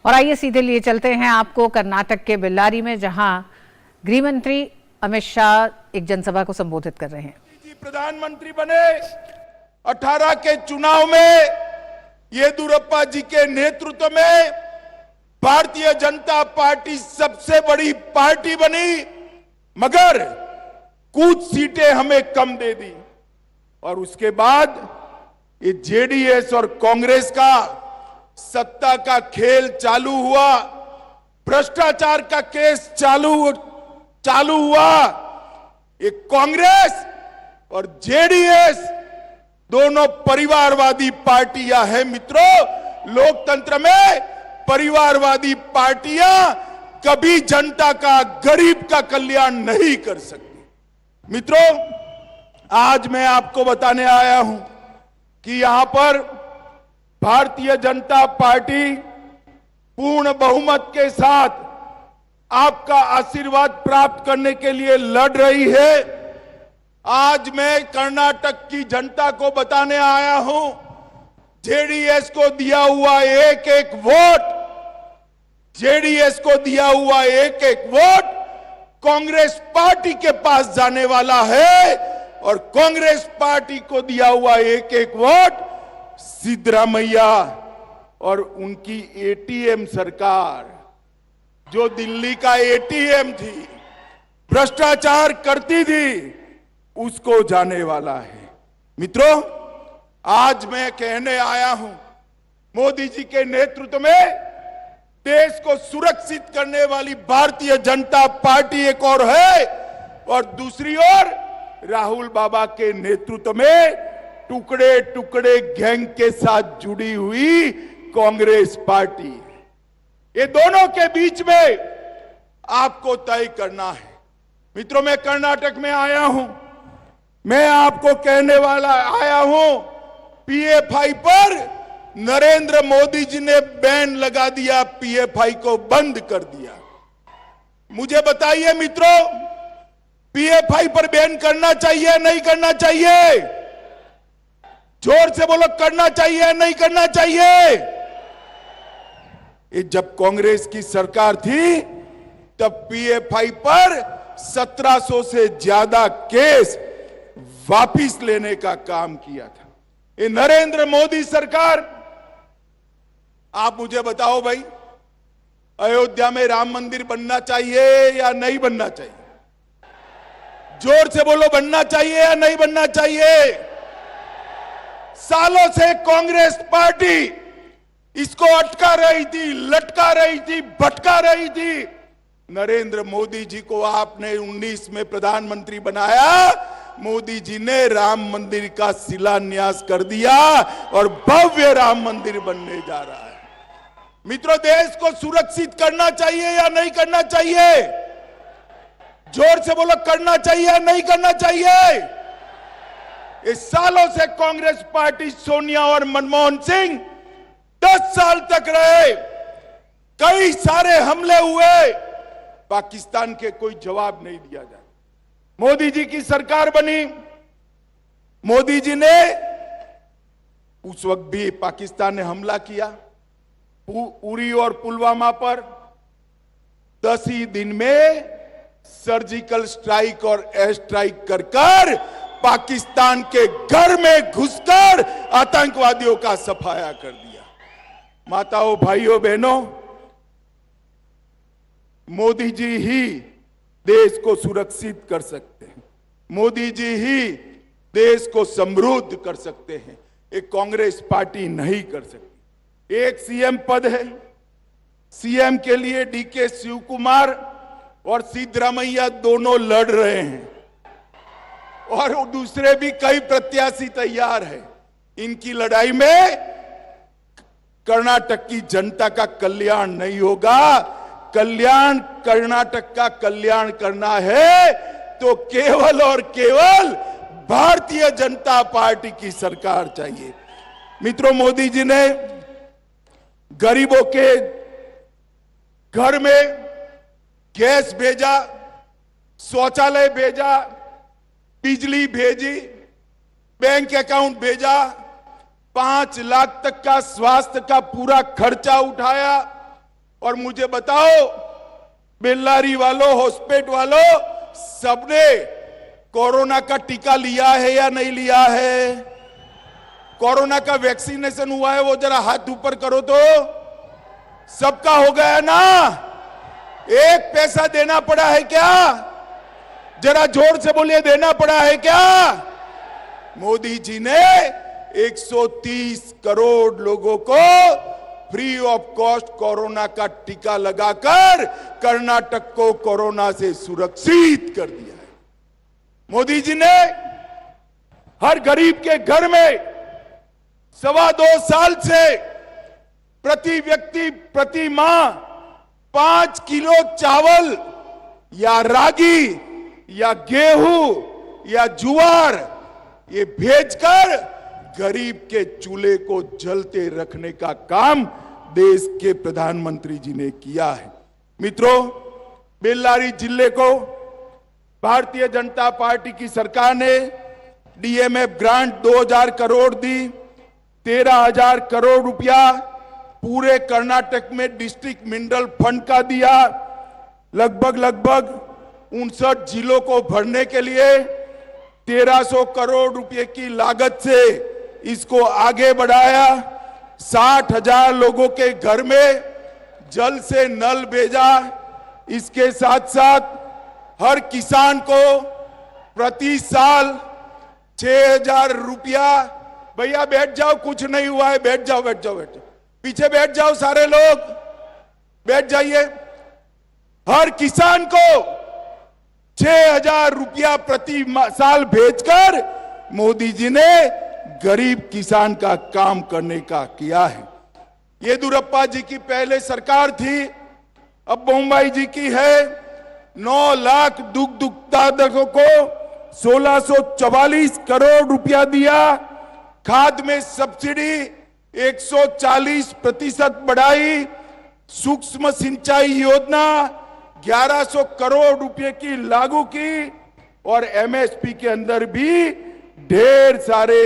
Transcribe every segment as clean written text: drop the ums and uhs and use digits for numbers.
और आइए सीधे लिए चलते हैं आपको कर्नाटक के बेल्लारी में, जहां गृह मंत्री अमित शाह एक जनसभा को संबोधित कर रहे हैं। प्रधानमंत्री बने 18 के चुनाव में येदियुरप्पा जी के नेतृत्व में भारतीय जनता पार्टी सबसे बड़ी पार्टी बनी, मगर कुछ सीटें हमें कम दे दी और उसके बाद ये जेडीएस और कांग्रेस का सत्ता का खेल चालू हुआ, भ्रष्टाचार का केस चालू हुआ। ये कांग्रेस और जेडीएस दोनों परिवारवादी पार्टियां हैं मित्रों। लोकतंत्र में परिवारवादी पार्टियां कभी जनता का, गरीब का कल्याण नहीं कर सकती। मित्रों, आज मैं आपको बताने आया हूं कि यहां पर भारतीय जनता पार्टी पूर्ण बहुमत के साथ आपका आशीर्वाद प्राप्त करने के लिए लड़ रही है। आज मैं कर्नाटक की जनता को बताने आया हूं, जेडीएस को दिया हुआ एक एक वोट, जेडीएस को दिया हुआ एक एक वोट कांग्रेस पार्टी के पास जाने वाला है और कांग्रेस पार्टी को दिया हुआ एक एक वोट सिद्धरामैया और उनकी एटीएम सरकार, जो दिल्ली का एटीएम थी, भ्रष्टाचार करती थी, उसको जाने वाला है। मित्रों, आज मैं कहने आया हूं, मोदी जी के नेतृत्व में देश को सुरक्षित करने वाली भारतीय जनता पार्टी एक और है और दूसरी ओर राहुल बाबा के नेतृत्व में टुकड़े टुकड़े गैंग के साथ जुड़ी हुई कांग्रेस पार्टी। ये दोनों के बीच में आपको तय करना है। मित्रों, मैं कर्नाटक में आया हूं, मैं आपको कहने वाला आया हूं, पीएफआई पर नरेंद्र मोदी जी ने बैन लगा दिया, पीएफआई को बंद कर दिया। मुझे बताइए मित्रों, पीएफआई पर बैन करना चाहिए नहीं करना चाहिए? जोर से बोलो, करना चाहिए नहीं करना चाहिए? ये जब कांग्रेस की सरकार थी तब पीएफआई पर 1700 से ज्यादा केस वापिस लेने का काम किया था। ये नरेंद्र मोदी सरकार, आप मुझे बताओ भाई, अयोध्या में राम मंदिर बनना चाहिए या नहीं बनना चाहिए? जोर से बोलो, बनना चाहिए या नहीं बनना चाहिए? सालों से कांग्रेस पार्टी इसको अटका रही थी, लटका रही थी, भटका रही थी। नरेंद्र मोदी जी को आपने 19 में प्रधानमंत्री बनाया, मोदी जी ने राम मंदिर का शिलान्यास कर दिया और भव्य राम मंदिर बनने जा रहा है। मित्रों, देश को सुरक्षित करना चाहिए या नहीं करना चाहिए? जोर से बोलो, करना चाहिए या नहीं करना चाहिए? इस सालों से कांग्रेस पार्टी, सोनिया और मनमोहन सिंह 10 साल तक रहे, कई सारे हमले हुए, पाकिस्तान के कोई जवाब नहीं दिया जाता। मोदी जी की सरकार बनी, मोदी जी ने उस वक्त भी पाकिस्तान ने हमला किया उरी और पुलवामा पर। 10 ही दिन में सर्जिकल स्ट्राइक और एयर स्ट्राइक कर पाकिस्तान के घर में घुसकर आतंकवादियों का सफाया कर दिया। माताओं, भाइयों, बहनों, मोदी जी ही देश को सुरक्षित कर सकते हैं, मोदी जी ही देश को समृद्ध कर सकते हैं। एक कांग्रेस पार्टी नहीं कर सकती। एक सीएम पद है, सीएम के लिए डीके शिव कुमार और सिद्धरामैया दोनों लड़ रहे हैं और दूसरे भी कई प्रत्याशी तैयार हैं। इनकी लड़ाई में कर्नाटक की जनता का कल्याण नहीं होगा। कल्याण, कर्नाटक का कल्याण करना है तो केवल और केवल भारतीय जनता पार्टी की सरकार चाहिए। मित्रों, मोदी जी ने गरीबों के घर में गैस भेजा, शौचालय भेजा, बिजली भेजी, बैंक अकाउंट भेजा, 5 लाख तक का स्वास्थ्य का पूरा खर्चा उठाया, और मुझे बताओ, बेल्लारी वालों, होस्पेट वालों, सबने कोरोना का टीका लिया है या नहीं लिया है? कोरोना का वैक्सीनेशन हुआ है? वो जरा हाथ ऊपर करो तो। सबका हो गया ना? एक पैसा देना पड़ा है क्या? जरा जोर से बोलिए, देना पड़ा है क्या? मोदी जी ने 130 करोड़ लोगों को फ्री ऑफ कॉस्ट कोरोना का टीका लगाकर कर्नाटक को कोरोना से सुरक्षित कर दिया है। मोदी जी ने हर गरीब के घर में 2.25 साल से प्रति व्यक्ति प्रति माह 5 किलो चावल या रागी या गेहूं या ज्वार ये भेजकर गरीब के चूल्हे को जलते रखने का काम देश के प्रधानमंत्री जी ने किया है। मित्रों, बेल्लारी जिले को भारतीय जनता पार्टी की सरकार ने डीएमएफ ग्रांट 2000 करोड़ दी, 13,000 करोड़ रुपया पूरे कर्नाटक में डिस्ट्रिक्ट मिनरल फंड का दिया। लगभग 59 जिलों को भरने के लिए 1300 करोड़ रुपए की लागत से इसको आगे बढ़ाया। 60,000 लोगों के घर में जल से नल भेजा। इसके साथ साथ हर किसान को प्रति साल 6,000 रुपया। भैया बैठ जाओ, कुछ नहीं हुआ है, बैठ जाओ बैठ जाओ बैठ जाओ, पीछे बैठ जाओ, सारे लोग बैठ जाइए। हर किसान को 6,000 रुपया प्रति साल भेजकर मोदी जी ने गरीब किसान का काम करने का किया है। येदियुरप्पा जी की पहले सरकार थी, अब बोम्मई जी की है। 9 लाख दुग्ध उत्पादकों को 1644 करोड़ रुपया दिया। खाद में सब्सिडी 140% बढ़ाई। सूक्ष्म सिंचाई योजना 1100 करोड़ रुपए की लागू की और एमएसपी के अंदर भी ढेर सारे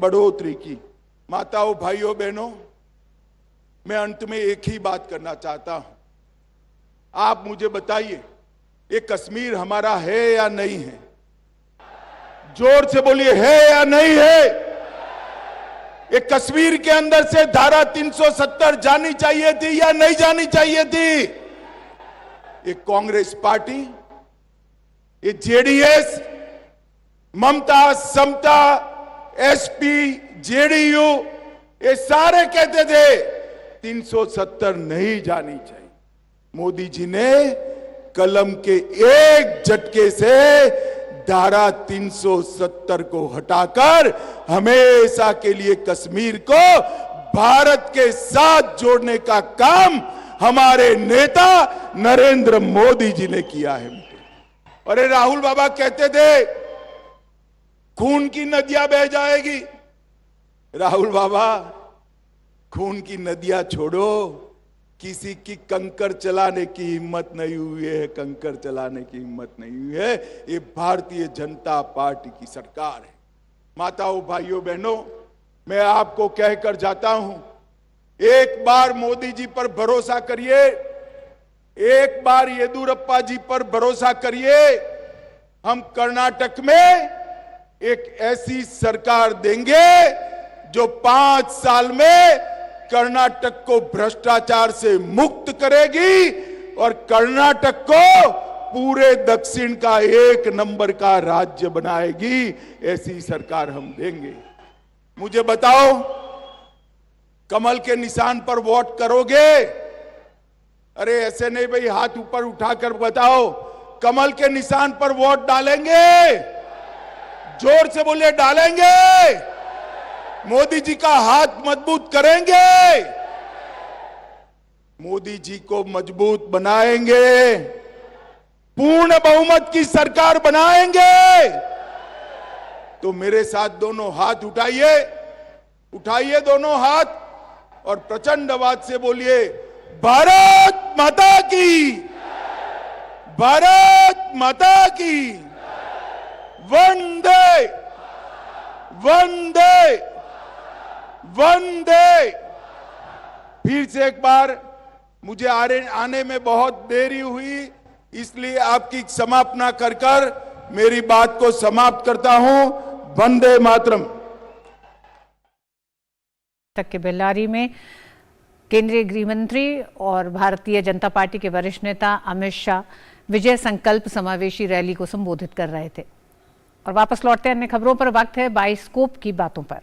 बढ़ोतरी की। माताओं, भाइयों, बहनों, मैं अंत में एक ही बात करना चाहता हूं। आप मुझे बताइए, ये कश्मीर हमारा है या नहीं है? जोर से बोलिए, है या नहीं है? ये कश्मीर के अंदर से धारा 370 जानी चाहिए थी या नहीं जानी चाहिए थी? ये कांग्रेस पार्टी, ये जेडीएस, ममता, समता, एसपी, जेडीयू, ये सारे कहते थे 370 नहीं जानी चाहिए। मोदी जी ने कलम के एक झटके से धारा 370 को हटाकर हमेशा के लिए कश्मीर को भारत के साथ जोड़ने का काम हमारे नेता नरेंद्र मोदी जी ने किया है। अरे राहुल बाबा कहते थे खून की नदियां बह जाएगी। राहुल बाबा, खून की नदियां छोड़ो, किसी की कंकर चलाने की हिम्मत नहीं हुई है, कंकर चलाने की हिम्मत नहीं हुई है। ये भारतीय जनता पार्टी की सरकार है। माताओं, भाइयों, बहनों, मैं आपको कहकर जाता हूं, एक बार मोदी जी पर भरोसा करिए, एक बार येदियुरप्पा जी पर भरोसा करिए। हम कर्नाटक में एक ऐसी सरकार देंगे जो 5 साल में कर्नाटक को भ्रष्टाचार से मुक्त करेगी और कर्नाटक को पूरे दक्षिण का 1 नंबर का राज्य बनाएगी। ऐसी सरकार हम देंगे। मुझे बताओ, कमल के निशान पर वोट करोगे? अरे ऐसे नहीं भाई, हाथ ऊपर उठाकर बताओ, कमल के निशान पर वोट डालेंगे? जोर से बोलिए, डालेंगे? मोदी जी का हाथ मजबूत करेंगे? मोदी जी को मजबूत बनाएंगे, पूर्ण बहुमत की सरकार बनाएंगे। तो मेरे साथ दोनों हाथ उठाइए, उठाइए दोनों हाथ और प्रचंड आवाज से बोलिए, भारत माता की, भारत माता की, वंदे वंदे वंदे। फिर से एक बार मुझे आने में बहुत देरी हुई, इसलिए आपकी समापना कर कर मेरी बात को समाप्त करता हूं। वंदे मातरम। तक के बेल्लारी में केंद्रीय गृह मंत्री और भारतीय जनता पार्टी के वरिष्ठ नेता अमित शाह विजय संकल्प समावेशी रैली को संबोधित कर रहे थे। और वापस लौटते हैं अन्य खबरों पर। वक्त है बाइस्कोप की बातों पर।